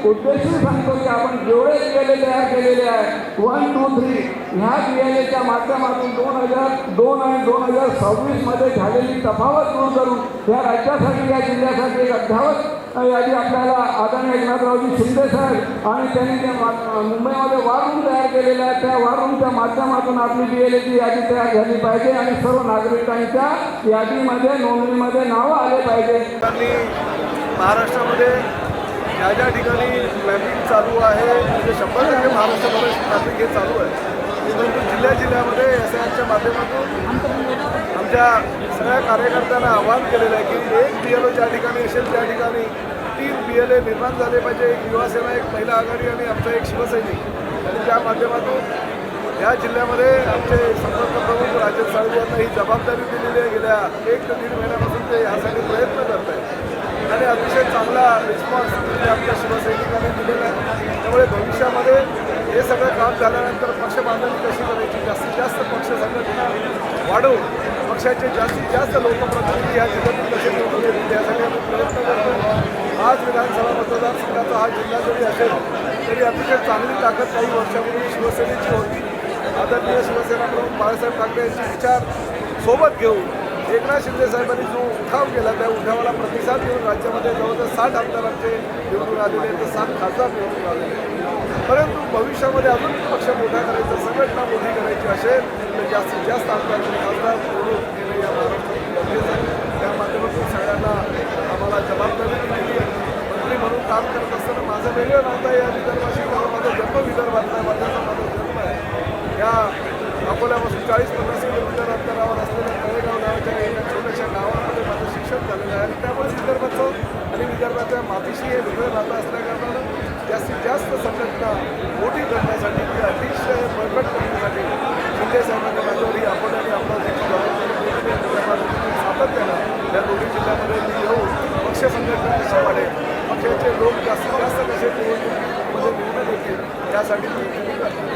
उद्देशून सांगतो की आपण जेवढे BLA तयार केलेले आहे 1, 2, 3 ह्या BLAच्या माध्यमातून 2002 आणि 2026 मध्ये झालेली तफावत दूर करून या राज्यासाठी या जिल्ह्यासाठी एक अद्यावत यादी आपल्याला आदरणीय एकनाथरावजी शिंदे साहेब आणि त्यांनी जे मुंबईमध्ये वॉर रूम तयार केलेला आहे त्या वॉर रूमच्या माध्यमातून आपली BLAची यादी तयार झाली पाहिजे आणि सर्व नागरिकांच्या यादीमध्ये नोंदणीमध्ये नावं आले पाहिजे। महाराष्ट्रामध्ये ज्या ठिकाणी मॅपिंग चालू आहे म्हणजे 100% महाराष्ट्रामध्ये मॅपिंग हे चालू आहे, परंतु जिल्ह्यामध्ये SIRच्या माध्यमातून आमच्या सगळ्या कार्यकर्त्यांना आवाहन केलेलं आहे की एक BLO ज्या ठिकाणी असेल त्या ठिकाणी 3 BLA निर्माण झाले पाहिजे। एक युवासेना, एक महिला आघाडी आणि आमचा एक शिवसैनिक। आणि त्या माध्यमातून या जिल्ह्यामध्ये आमचे संपर्क प्रमुख राजेश साळवी यांना ही जबाबदारी दिलेली आहे। गेल्या 1 ते 1.5 महिन्यापासून ते यासाठी प्रयत्न करत आहेत आणि अतिशय चांगला रिस्पॉन्स आमच्या शिवसैनिकांनी दिलेला आहे। त्यामुळे भविष्यामध्ये हे सगळं काम झाल्यानंतर पक्ष बांधणी कशी करायची, जास्तीत जास्त पक्ष संघटना वाढवून पक्षाचे जास्तीत जास्त लोकप्रतिनिधी या जिल्ह्यातून कसे निवडून येतील यासाठी आम्ही प्रयत्न करतो। आज विधानसभा मतदारसंघाचा हा जिल्हा जरी असेल तरी अतिशय चांगली ताकद काही वर्षापूर्वी शिवसेनेची होती। आदरणीय शिवसेना प्रमुख बाळासाहेब ठाकरे यांचे विचार सोबत घेऊन एकनाथ शिंदे साहेबांनी जो उठाव केला त्या उठावाला प्रतिसाद देऊन राज्यामध्ये जवळजवळ 60 आमदार आमचे निवडून आलेले आहेत, तर 7 खासदार निवडून आलेले आहेत। परंतु भविष्यामध्ये अजून पक्ष मोठा करायचा, संघटना मोठी करायची असेल तर जास्तीत जास्त आमदार आणि खासदार निवडून येणे या महाराष्ट्रात गरजेचं आहे। त्या माध्यमातून सगळ्यांना आम्हाला जबाबदारी दिलेली आहे। मंत्री म्हणून काम करत असताना माझं वेगळं नातं आहे या विदर्भाशी, कारण माझा जन्म विदर्भातला आहे, माझा जन्म आहे या अकोल्यापासून 40-50 किलोमीटर अंतरावर असलेल्या तळेगाव नावाच्या एका छोट्याशा गावामध्ये माझं शिक्षण झालेलं आहे आणि त्यामुळे विदर्भाचं आणि विदर्भाच्या मातीशी हे वेगळं नातं असल्याकारणानं जास्तीत जास्त संघटना मोठी करण्यासाठी ती अतिशय बळकट करण्यासाठी शिंदे साहेबांनी माझ्यावर ही अकोला आणि अमरावतीची जबाबदारी सातत्यानं या दोन्ही जिल्ह्यामध्ये मी येऊन पक्ष संघटना कशी वाढेल, पक्षाचे लोक जास्तीत जास्त कसे निवडणुकीमध्ये निर्णय घेतील यासाठी मी करतो।